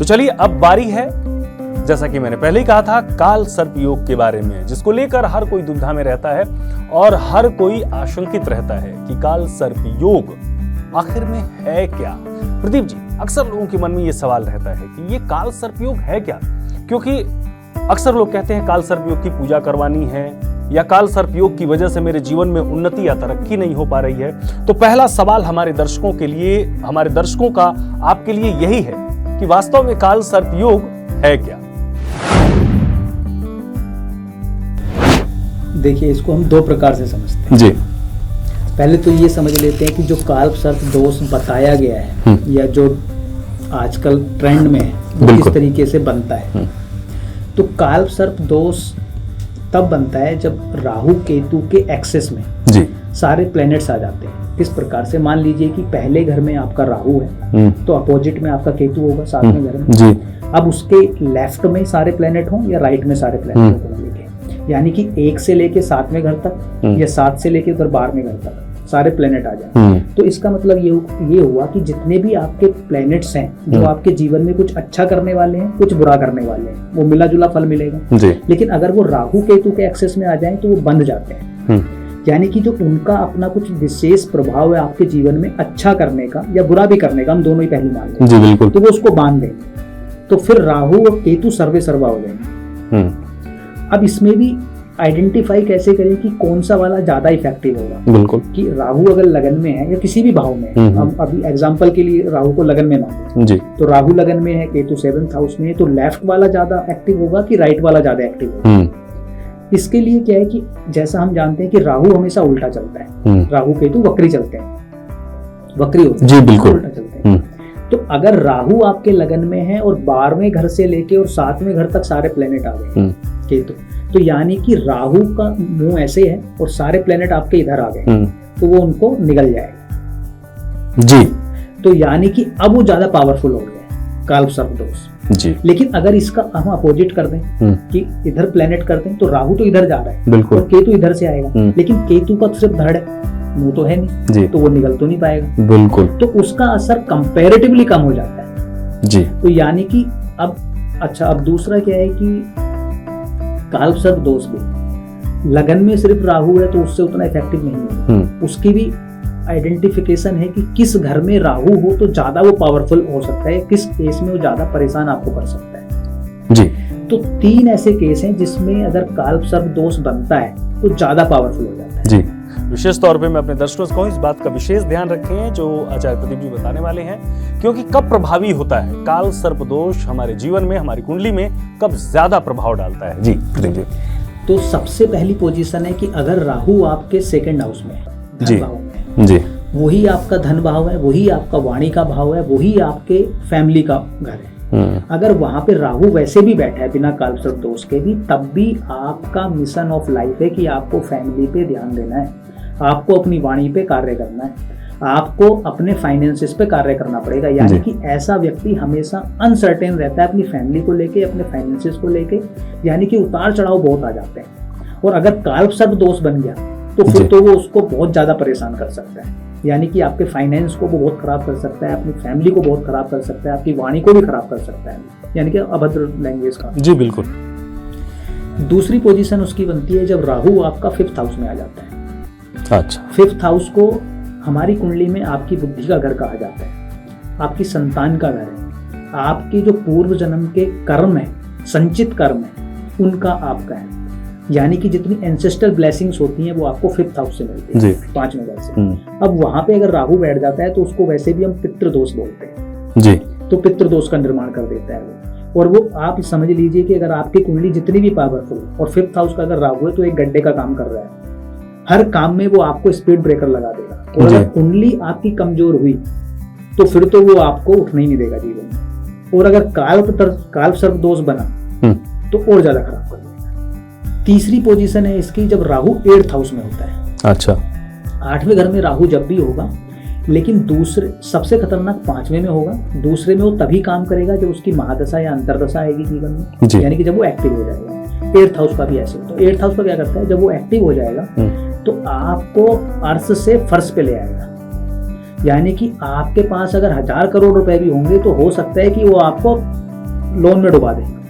तो चलिए अब बारी है, जैसा कि मैंने पहले ही कहा था, काल सर्प योग के बारे में, जिसको लेकर हर कोई दुविधा में रहता है और हर कोई आशंकित रहता है कि काल सर्प योग आखिर में है क्या। प्रदीप जी, अक्सर लोगों के मन में ये सवाल रहता है कि ये काल सर्प योग है क्या, क्योंकि अक्सर लोग कहते हैं काल सर्प योग की पूजा करवानी है या काल सर्प योग की वजह से मेरे जीवन में उन्नति या तरक्की नहीं हो पा रही है। तो पहला सवाल हमारे दर्शकों के लिए, हमारे दर्शकों का आपके लिए यही है कि वास्तव में काल सर्प योग है क्या। देखिए, इसको हम दो प्रकार से समझते हैं। जी, पहले तो ये समझ लेते हैं कि जो काल सर्प दोष बताया गया है या जो आजकल ट्रेंड में है वो किस तरीके से बनता है। तो काल सर्प दोष तब बनता है जब राहु केतु के एक्सेस में जी सारे प्लैनेट्स आ जाते हैं। किस प्रकार से, मान लीजिए कि पहले घर में आपका राहु है तो अपोजिट में आपका केतु होगा, साथ में घर में जी। अब उसके लेफ्ट में सारे प्लैनेट हों या राइट में सारे प्लैनेट हों, यानी कि 1 से लेके 7वें घर तक या 7 से लेके उधर 12वें घर तक सारे प्लैनेट आ जाए। तो इसका मतलब ये हुआ कि जितने भी आपके प्लैनेट्स हैं जो आपके जीवन में कुछ अच्छा करने वाले हैं, कुछ बुरा करने वाले हैं, वो मिला जुला फल मिलेगा। लेकिन अगर वो राहु केतु के एक्सेस में आ जाए तो वो बंध जाते हैं, यानी कि जो उनका अपना कुछ विशेष प्रभाव है आपके जीवन में अच्छा करने का या बुरा भी करने का, हम दोनों ही पहलू मान लें जी, बिल्कुल। तो वो उसको बांध देंगे, तो फिर राहु और केतु सर्वे सर्वा हो जाएंगे। अब इसमें भी आइडेंटिफाई कैसे करें कि कौन सा वाला ज्यादा इफेक्टिव होगा। बिल्कुल, कि राहु अगर लगन में है या किसी भी भाव में है, हम अभी एग्जांपल के लिए राहु को लगन में माने जी, तो राहु लगन में है, केतु 7th हाउस में है, तो लेफ्ट वाला ज्यादा एक्टिव होगा कि राइट वाला ज्यादा एक्टिव होगा। इसके लिए क्या है कि जैसा हम जानते हैं कि राहु हमेशा उल्टा चलता है, राहु केतु वक्री चलते हैं, वक्री होते हैं जी, बिल्कुल उल्टा चलते हैं। तो अगर राहु आपके लगन में है और 12वें घर से लेके और 7वें घर तक सारे प्लेनेट आ गए केतु, तो यानी कि राहु का मुंह ऐसे है और सारे प्लेनेट आपके इधर आ गए, तो वो उनको निगल जाएगा जी। तो यानी कि अब वो ज्यादा पावरफुल हो गया काल सर्प दोष जी। लेकिन अगर इसका हम अपोजिट कर दें कि इधर प्लेनेट कर दें, तो राहु तो इधर जा रहा है बिल्कुल, और केतु इधर से आएगा, लेकिन केतु का सिर्फ धड़ है, मुंह तो है नहीं जी, तो वो निगल तो नहीं पाएगा बिल्कुल, तो उसका असर कंपैरेटिवली कम हो जाता है जी। तो यानी कि अब अच्छा, अब दूसरा क्या है कि काल सर्प दोष भी लगन में सिर्फ राहु है तो उससे उतना इफेक्टिव नहीं है। उसकी भी आइडेंटिफिकेशन है कि किस घर में राहु हो तो ज्यादा वो पावरफुल हो सकता है, किस केस में वो ज्यादा परेशान आपको कर सकता है जी। तो 3 ऐसे केस हैं जिसमें अगर काल सर्प दोष बनता है तो ज्यादा पावरफुल हो जाता है जी। विशेष तौर पे मैं अपने दर्शकों से कहूँ इस बात का विशेष ध्यान रखें जो आचार्य प्रदीप जी बताने वाले हैं, क्योंकि कब प्रभावी होता है काल सर्प दोष हमारे जीवन में, हमारी कुंडली में कब ज्यादा प्रभाव डालता है जी प्रदीप जी। तो सबसे पहली पोजीशन है कि अगर राहु आपके 2nd हाउस में है, धन भाव में जी, वही आपका धन भाव है, वही आपका वाणी का भाव है, वही आपके फैमिली का घर है। अगर वहां पे राहु वैसे भी बैठा है बिना काल सर्प दोष के भी, तब भी आपका मिशन ऑफ लाइफ है कि आपको फैमिली पे ध्यान देना है, आपको अपनी वाणी पे कार्य करना है, आपको अपने फाइनेंसेस पे कार्य करना पड़ेगा। यानी कि ऐसा व्यक्ति हमेशा अनसर्टेन रहता है अपनी फैमिली को लेके, अपने फाइनेंसेस को लेके, यानी कि उतार चढ़ाव बहुत आ जाते हैं। और अगर काल सर्प दोष बन गया तो फिर तो वो उसको बहुत ज्यादा परेशान कर सकता है, यानी कि आपके फाइनेंस को वो बहुत खराब कर सकता है, अपनी फैमिली को बहुत खराब कर सकता है, आपकी वाणी को भी खराब कर सकता है, यानी कि अभद्र लैंग्वेज का जी बिल्कुल। दूसरी पोजीशन उसकी बनती है जब राहु आपका 5th हाउस में आ जाता है। अच्छा, 5th हाउस को हमारी कुंडली में आपकी बुद्धि का घर कहा जाता है, आपकी संतान का घर है, आपके जो पूर्व जन्म के कर्म है, संचित कर्म है, उनका आपका है, यानी कि जितनी एंसेस्ट्रल ब्लेसिंग्स होती हैं वो आपको 5th हाउस से मिलती है, 5वें घर से। अब वहां पे अगर राहु बैठ जाता है तो उसको वैसे भी हम पितृदोष बोलते हैं जी, तो पितृदोष का निर्माण कर देता है वो। और वो आप समझ लीजिए कि अगर आपकी कुंडली जितनी भी पावरफुल और 5th हाउस का अगर राहु है तो एक गड्ढे का काम कर रहा है, हर काम में वो आपको स्पीड ब्रेकर लगा देगा। और अगर कुंडली आपकी कमजोर हुई तो फिर तो वो आपको उठने ही नहीं देगा जीवन में। और अगर काल सर्प दोष बना तो और ज्यादा खराब कर देगा। तीसरी पोजीशन है इसकी जब राहु 8th हाउस में होता है। अच्छा, 8वें घर में राहु जब भी होगा, लेकिन दूसरे सबसे खतरनाक 5वें में होगा। दूसरे में वो तभी काम करेगा जब उसकी महादशा या अंतरदशा आएगी जीवन में, यानी कि जब वो एक्टिव हो जाएगा। 8th हाउस का भी ऐसे होता है। 8th हाउस का क्या करता है, जब वो एक्टिव हो जाएगा तो आपको अर्श से फर्श पे ले आएगा, यानी कि आपके पास अगर 1000 करोड़ रुपए भी होंगे तो हो सकता है कि वो आपको लोन में डुबा देगा।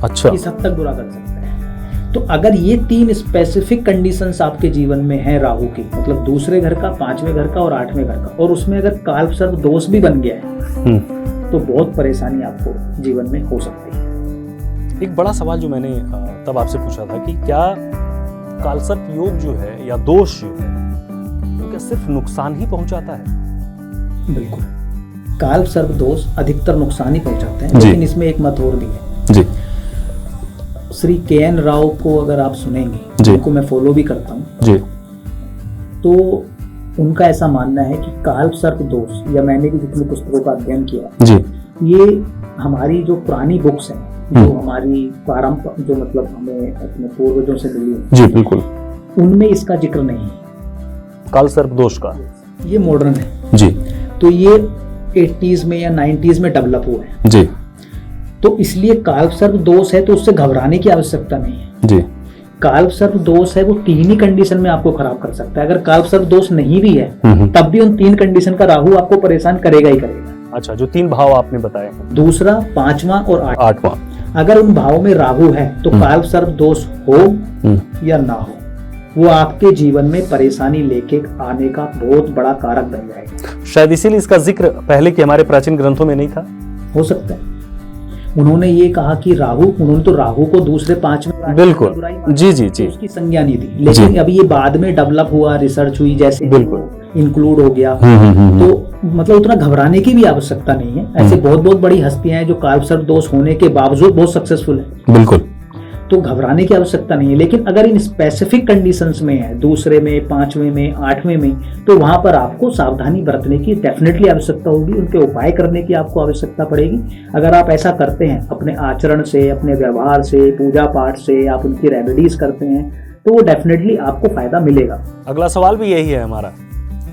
अच्छा, इस हद तक बुरा कर सकता है। तो अगर ये 3 स्पेसिफिक कंडीशंस आपके जीवन में है राहु की, मतलब दूसरे घर का, 5वें घर का और 8वें घर का, और उसमें अगर काल सर्प दोष भी बन गया है तो बहुत परेशानी आपको जीवन में हो सकती है। एक बड़ा सवाल जो मैंने तब आपसे पूछा था कि क्या कालसर्प योग जो है या दोष जो है वो क्या सिर्फ नुकसान ही पहुंचाता है? बिल्कुल, काल सर्प दोष अधिकतर नुकसान ही पहुंचाते हैं, लेकिन इसमें एक मत और भी है जी। श्री के.एन. राव को अगर आप सुनेंगे, जिनको मैं फॉलो भी करता हूँ जी, तो उनका ऐसा मानना है कि काल सर्प दोष, या मैंने भी जितनी पुस्तकों का अध्ययन किया जी, ये हमारी जो पुरानी बुक्स हैं, जो हमारी पारंपरिक, जो मतलब हमें अपने पूर्वजों से मिली है, जी बिल्कुल, उनमें इसका जिक्र नहीं है कालसर्प दोष का। ये मॉडर्न है जी, तो ये 80s में या 90s में डेवलप हुआ है जी, तो इसलिए काल सर्प दोष है तो उससे घबराने की आवश्यकता नहीं है जी। काल सर्प दोष है वो 3 ही कंडीशन में आपको खराब कर सकता है। अगर काल सर्प दोष नहीं भी है तब भी उन 3 कंडीशन का राहु आपको परेशान करेगा ही करेगा। अच्छा, जो 3 भाव आपने बताए, दूसरा, 5वां और 8वां, अगर उन भावों में राहु है तो काल सर्प दोष हो या ना हो, वो आपके जीवन में परेशानी लेके आने का बहुत बड़ा कारक बन जाएगा। शायद इसीलिए इसका जिक्र पहले के हमारे प्राचीन ग्रंथों में नहीं था। हो सकता है उन्होंने ये कहा कि उन्होंने तो राहु को दूसरे 5वें, बिल्कुल, जी जी जी, उसकी संज्ञा नहीं दी, लेकिन अभी ये बाद में डेवलप हुआ, रिसर्च हुई, जैसे बिल्कुल इंक्लूड हो गया, तो मतलब उतना घबराने की भी आवश्यकता नहीं है। ऐसे बहुत बहुत बड़ी हस्तियां हैं जो काल सर्प दोष होने के बावजूद बहुत सक्सेसफुल है, बिल्कुल, तो घबराने की आवश्यकता नहीं है। लेकिन अगर इन स्पेसिफिक कंडीशंस में है, दूसरे में, 5वें में, 8वें में, तो वहां पर आपको सावधानी बरतने की डेफिनेटली आवश्यकता होगी, उनके उपाय करने की आपको आवश्यकता पड़ेगी। अगर आप ऐसा करते हैं अपने आचरण से, अपने व्यवहार से, पूजा पाठ से, आप उनकी रेमेडीज करते हैं, तो वो डेफिनेटली आपको फायदा मिलेगा। अगला सवाल भी यही है हमारा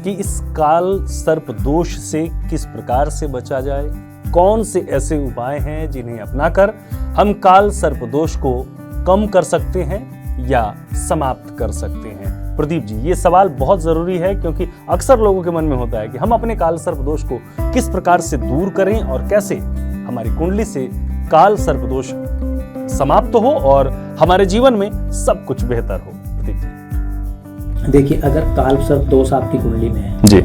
कि इस काल सर्प दोष से किस प्रकार से बचा जाए, कौन से ऐसे उपाय हैं जिन्हें अपनाकर हम काल सर्प दोष को कम कर सकते हैं या समाप्त कर सकते हैं। प्रदीप जी, ये सवाल बहुत जरूरी है क्योंकि अक्सर लोगों के मन में होता है कि हम अपने काल सर्प दोष को किस प्रकार से दूर करें और कैसे हमारी कुंडली से काल सर्प दोष समाप्त हो और हमारे जीवन में सब कुछ बेहतर हो। प्रदीप जी, देखिए, अगर काल सर्प दोष आपकी कुंडली में है जी,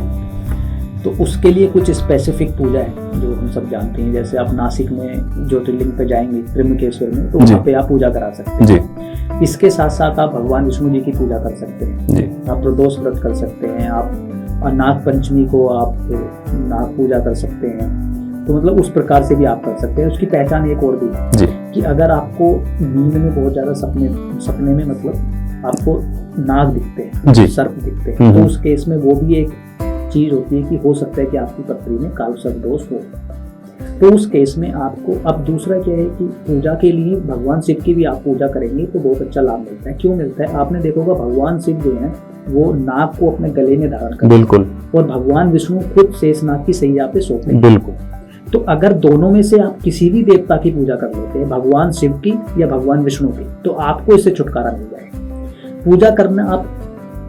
तो उसके लिए कुछ स्पेसिफिक पूजा है जो हम सब जानते हैं। जैसे आप नासिक में ज्योतिर्लिंग पे जाएंगे, त्र्यंबकेश्वर में, तो वहाँ पे आप पूजा करा सकते हैं। इसके साथ साथ आप भगवान विष्णु जी की पूजा कर सकते हैं, आप प्रदोष व्रत कर सकते हैं, आप नाग पंचमी को आप नाग पूजा कर सकते हैं। तो मतलब उस प्रकार से भी आप कर सकते हैं। उसकी पहचान एक और भी है कि अगर आपको नींद में बहुत ज्यादा सपने में मतलब आपको नाग दिखते हैं, सर्प दिखते हैं, तो उस केस में वो भी एक चीज होती है कि हो सकता है कि आपकी पत्री में काल सर्प दोष हो। तो उस केस में आपको, अब दूसरा क्या है कि पूजा के लिए भगवान शिव की भी आप पूजा करेंगे तो बहुत अच्छा लाभ मिलता है। क्यों मिलता है? आपने देखा होगा भगवान शिव जो है वो नाग को अपने गले में धारण करते हैं, बिल्कुल, और भगवान विष्णु खुद शेषनाग की सैया पे सोते हैं, बिल्कुल। तो अगर दोनों में से आप किसी भी देवता की पूजा कर लेते हैं, भगवान शिव की या भगवान विष्णु की, तो आपको इससे छुटकारा मिल जाएगा। पूजा करना आप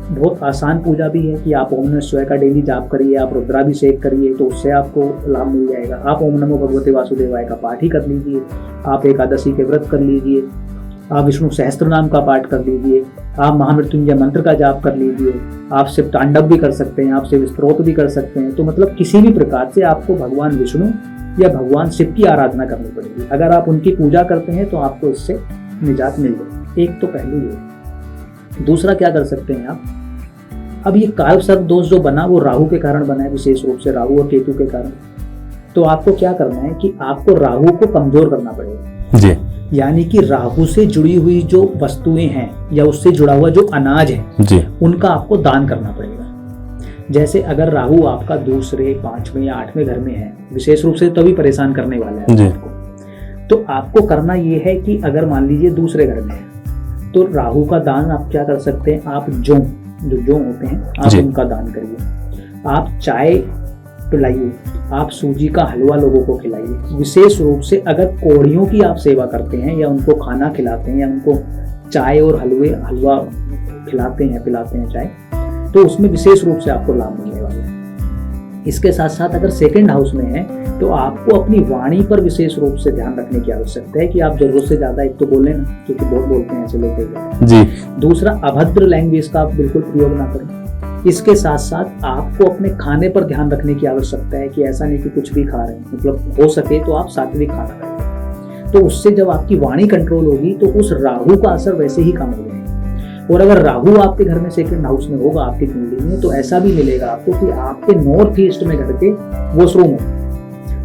बहुत आसान पूजा भी है कि आप ओम नमः शिवाय का डेली जाप करिए, आप रुद्राभिषेक करिए, तो उससे आपको लाभ मिल जाएगा। आप ओम नमो भगवते वासुदेवाय का पाठ ही कर लीजिए, आप एकादशी के व्रत कर लीजिए, आप विष्णु सहस्त्र नाम का पाठ कर लीजिए, आप महामृत्युंजय मंत्र का जाप कर लीजिए, आप शिव तांडव भी कर सकते हैं, आप शिव स्तोत्र भी कर सकते हैं। तो मतलब किसी भी प्रकार से आपको भगवान विष्णु या भगवान शिव की आराधना करनी पड़ेगी। अगर आप उनकी पूजा करते हैं तो आपको इससे निजात मिल जाएगी। एक तो पहलू ये। दूसरा क्या कर सकते हैं आप, अब ये काल सर्प दोष जो बना वो राहु के कारण बना है, विशेष रूप से राहु और केतु के कारण। तो आपको क्या करना है कि आपको राहु को कमजोर करना पड़ेगा जी, यानी कि राहु से जुड़ी हुई जो वस्तुएं हैं या उससे जुड़ा हुआ जो अनाज है जी, उनका आपको दान करना पड़ेगा। जैसे अगर राहु आपका दूसरे, 5वें या 8वें घर में है, विशेष रूप से तभी परेशान करने वाला है आपको, तो आपको करना ये है कि अगर मान लीजिए दूसरे घर में है तो राहु का दान आप क्या कर सकते हैं, आप जो होते हैं आप उनका दान करिए, आप चाय पिलाइए, आप सूजी का हलवा लोगों को खिलाइए। विशेष रूप से अगर कोढ़ियों की आप सेवा करते हैं या उनको खाना खिलाते हैं या उनको चाय और हलवा खिलाते हैं, पिलाते हैं चाय, तो उसमें विशेष रूप से आपको लाभ मिलने वाला है। इसके साथ साथ अगर सेकंड हाउस में है तो आपको अपनी वाणी पर विशेष रूप से ध्यान रखने की आवश्यकता है कि आप जरूरत से ज्यादा एक तो बोलें ना, क्योंकि बहुत बोलते हैं ऐसे लोग जी। दूसरा, अभद्र लैंग्वेज का आप बिल्कुल प्रयोग ना करें। इसके साथ साथ आपको अपने खाने पर ध्यान रखने की आवश्यकता है कि ऐसा नहीं कि कुछ भी खा रहे हैं, मतलब हो सके तो आप सात्विक खाना खाएं। तो उससे जब आपकी वाणी कंट्रोल होगी तो उस राहु का असर वैसे ही कम हो जाएगा। और अगर राहु आपके घर में सेकंड हाउस में होगा आपकी कुंडली में, तो ऐसा भी मिलेगा आपको कि आपके नॉर्थ ईस्ट में घर के वॉशरूम हो,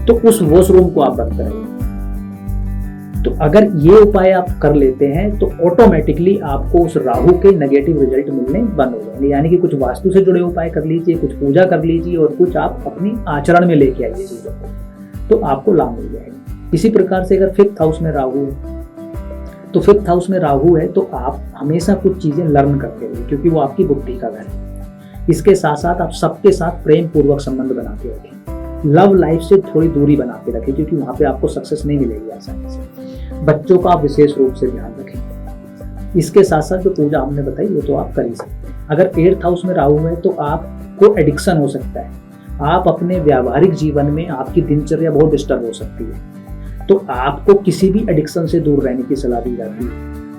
तो उस वॉशरूम को आप रखते रहिए। तो अगर ये उपाय आप कर लेते हैं तो ऑटोमेटिकली आपको उस राहु के नेगेटिव रिजल्ट मिलने बंद हो जाएंगे। यानी कि कुछ वास्तु से जुड़े उपाय कर लीजिए, कुछ पूजा कर लीजिए और कुछ आप अपनी आचरण में लेके आइए चीजों को, तो आपको लाभ मिल जाएगा। इसी प्रकार से अगर फिफ्थ हाउस में राहु है, तो फिफ्थ हाउस में राहु है तो आप हमेशा कुछ चीजें लर्न करते रहिए, क्योंकि वो आपकी बुद्धि का घर है। इसके साथ साथ आप सबके साथ प्रेम पूर्वक संबंध बनाते रखें, लव लाइफ से थोड़ी दूरी बनाते रखें, क्योंकि वहां पे आपको सक्सेस नहीं मिलेगी आसानी से। बच्चों का आप विशेष रूप से ध्यान रखें। इसके साथ साथ जो पूजा हमने बताई वो तो आप कर ही सकते हैं। अगर एट्थ हाउस में राहु है तो आपको एडिक्शन हो सकता है, आप अपने व्यावहारिक जीवन में आपकी दिनचर्या बहुत डिस्टर्ब हो सकती है, तो आपको किसी भी एडिक्शन से दूर रहने की सलाह दी जाती है।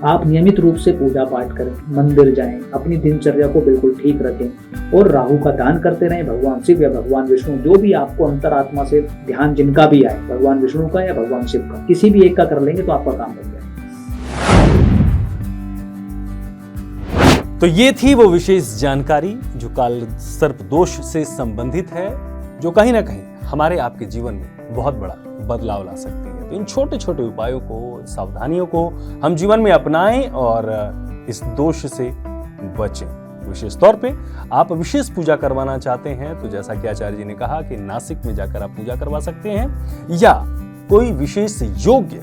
आप नियमित रूप से पूजा पाठ करें, मंदिर जाएं, अपनी दिनचर्या को बिल्कुल ठीक रखें और राहु का दान करते रहें। भगवान शिव या भगवान विष्णु, जो भी आपको अंतरात्मा से ध्यान जिनका भी आए, भगवान विष्णु का या भगवान शिव का, किसी भी एक का कर लेंगे तो आपका काम बन जाएगा। तो ये थी वो विशेष जानकारी जो काल सर्प दोष से संबंधित है, जो कहीं ना कहीं हमारे आपके जीवन में बहुत बड़ा बदलाव ला सकती है। तो इन छोटे छोटे उपायों को, सावधानियों को हम जीवन में अपनाएं और इस दोष से बचें। विशेष तौर पे आप विशेष पूजा करवाना चाहते हैं तो जैसा कि आचार्य जी ने कहा कि नासिक में जाकर आप पूजा करवा सकते हैं, या कोई विशेष योग्य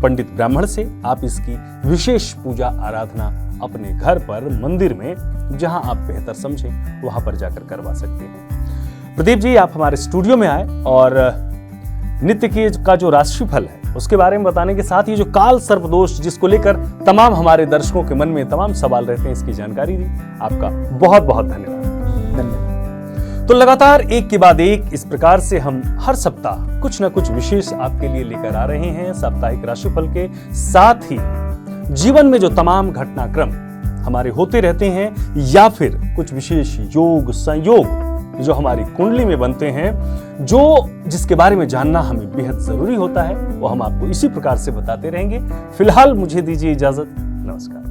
पंडित ब्राह्मण से आप इसकी विशेष पूजा आराधना अपने घर पर, मंदिर में, जहां आप बेहतर समझें वहां पर जाकर करवा सकते हैं। प्रदीप जी, आप हमारे स्टूडियो में आए और नित्य की का जो राशिफल है उसके बारे में बताने के साथ ही जो काल सर्प दोष जिसको लेकर तमाम हमारे दर्शकों के मन में तमाम सवाल रहते हैं, इसकी जानकारी दी। आपका बहुत बहुत धन्यवाद। तो लगातार एक के बाद एक इस प्रकार से हम हर सप्ताह कुछ न कुछ विशेष आपके लिए लेकर आ रहे हैं। साप्ताहिक राशिफल के साथ ही जीवन में जो तमाम घटनाक्रम हमारे होते रहते हैं या फिर कुछ विशेष योग संयोग जो हमारी कुंडली में बनते हैं, जो जिसके बारे में जानना हमें बेहद जरूरी होता है, वो हम आपको इसी प्रकार से बताते रहेंगे। फिलहाल मुझे दीजिए इजाजत। नमस्कार।